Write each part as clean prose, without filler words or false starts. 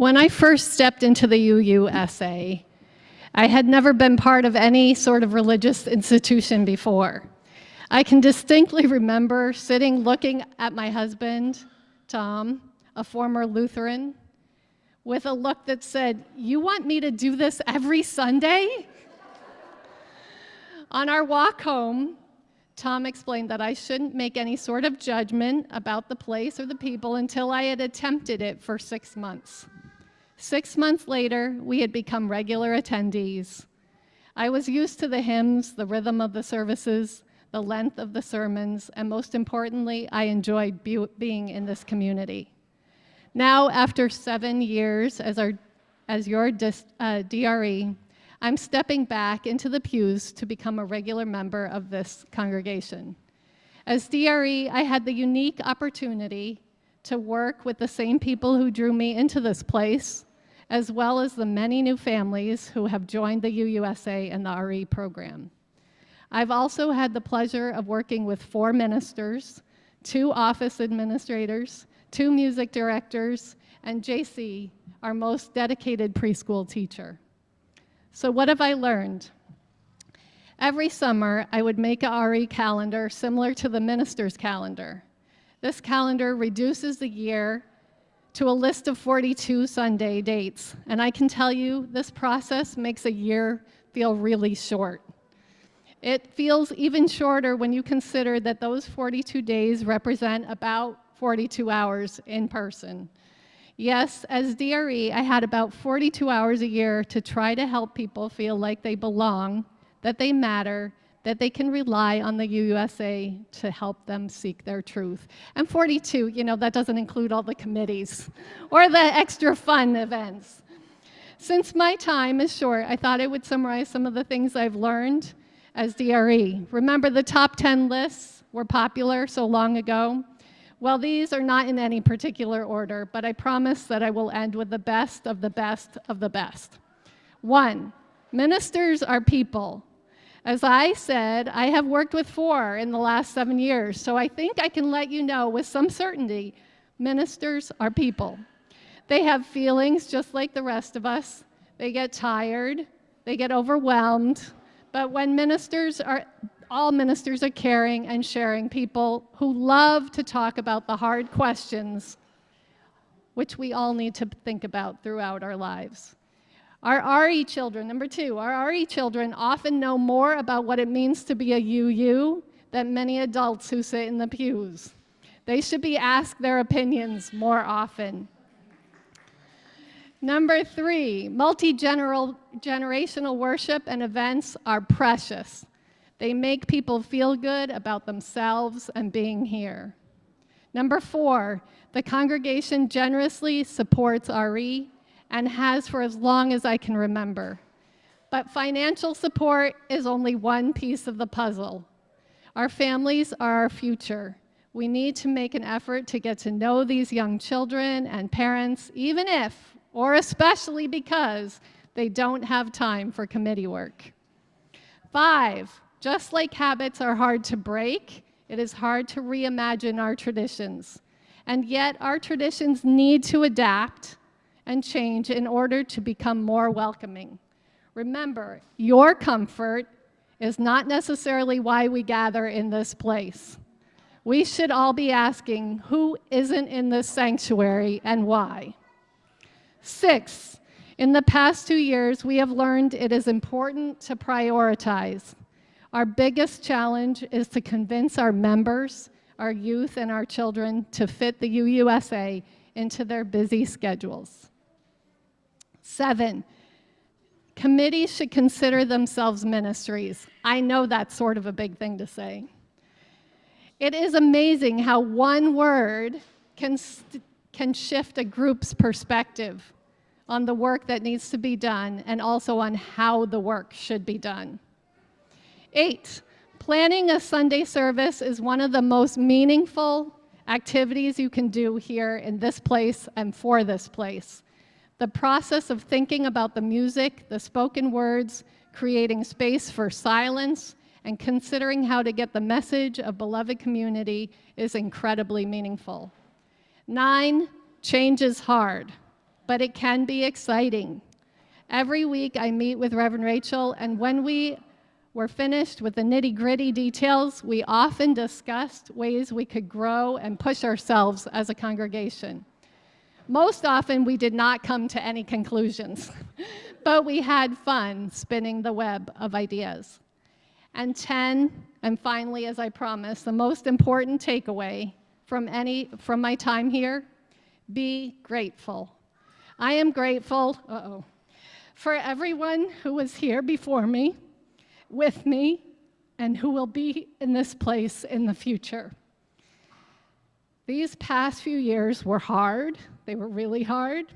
When I first stepped into the UUSA, I had never been part of any sort of religious institution before. I can distinctly remember sitting looking at my husband, Tom, a former Lutheran, with a look that said, "You want me to do this every Sunday?" On our walk home, Tom explained that I shouldn't make any sort of judgment about the place or the people until I had attempted it for 6 months. 6 months later, we had become regular attendees. I was used to the hymns, the rhythm of the services, the length of the sermons, and most importantly, I enjoyed being in this community. Now, after 7 years as your DRE, I'm stepping back into the pews to become a regular member of this congregation. As DRE, I had the unique opportunity to work with the same people who drew me into this place, as well as the many new families who have joined the UUSA and the RE program. I've also had the pleasure of working with 4 ministers, 2 office administrators, 2 music directors, and JC, our most dedicated preschool teacher. So what have I learned? Every summer, I would make a RE calendar similar to the minister's calendar. This calendar reduces the year to a list of 42 Sunday dates, and I can tell you this process makes a year feel really short. It feels even shorter when you consider that those 42 days represent about 42 hours in person. Yes, as DRE, I had about 42 hours a year to try to help people feel like they belong, that they matter, that they can rely on the UUSA to help them seek their truth. And 42, that doesn't include all the committees or the extra fun events. Since my time is short, I thought I would summarize some of the things I've learned as DRE. Remember, the top 10 lists were popular so long ago. Well, these are not in any particular order, but I promise that I will end with the best of the best of the best. 1, ministers are people. As I said, I have worked with 4 in the last 7 years, so I think I can let you know with some certainty, ministers are people. They have feelings just like the rest of us. They get tired, they get overwhelmed, but when all ministers are caring and sharing people who love to talk about the hard questions, which we all need to think about throughout our lives. Our RE children, number 2, our RE children often know more about what it means to be a UU than many adults who sit in the pews. They should be asked their opinions more often. Number 3, multi-generational worship and events are precious. They make people feel good about themselves and being here. Number 4, the congregation generously supports RE and has for as long as I can remember. But financial support is only one piece of the puzzle. Our families are our future. We need to make an effort to get to know these young children and parents, even if, or especially because, they don't have time for committee work. 5, just like habits are hard to break, it is hard to reimagine our traditions. And yet our traditions need to adapt and change in order to become more welcoming. Remember, your comfort is not necessarily why we gather in this place. We should all be asking, who isn't in this sanctuary and why? 6, in the past 2 years, we have learned it is important to prioritize. Our biggest challenge is to convince our members, our youth, and our children to fit the UUSA into their busy schedules. 7, committees should consider themselves ministries. I know that's sort of a big thing to say. It is amazing how one word can shift a group's perspective on the work that needs to be done and also on how the work should be done. 8, planning a Sunday service is one of the most meaningful activities you can do here in this place and for this place. The process of thinking about the music, the spoken words, creating space for silence, and considering how to get the message of beloved community is incredibly meaningful. 9, change is hard. but it can be exciting. Every week I meet with Reverend Rachel, and when we were finished with the nitty-gritty details, we often discussed ways we could grow and push ourselves as a congregation. Most often, we did not come to any conclusions, but we had fun spinning the web of ideas. And 10, and finally, as I promised, the most important takeaway from my time here, be grateful. I am grateful for everyone who was here before me, with me, and who will be in this place in the future. These past few years were hard. They were really hard,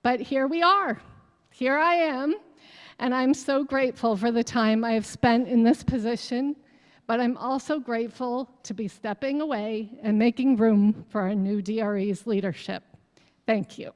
but here we are. Here I am, and I'm so grateful for the time I have spent in this position, but I'm also grateful to be stepping away and making room for our new DRE's leadership. Thank you.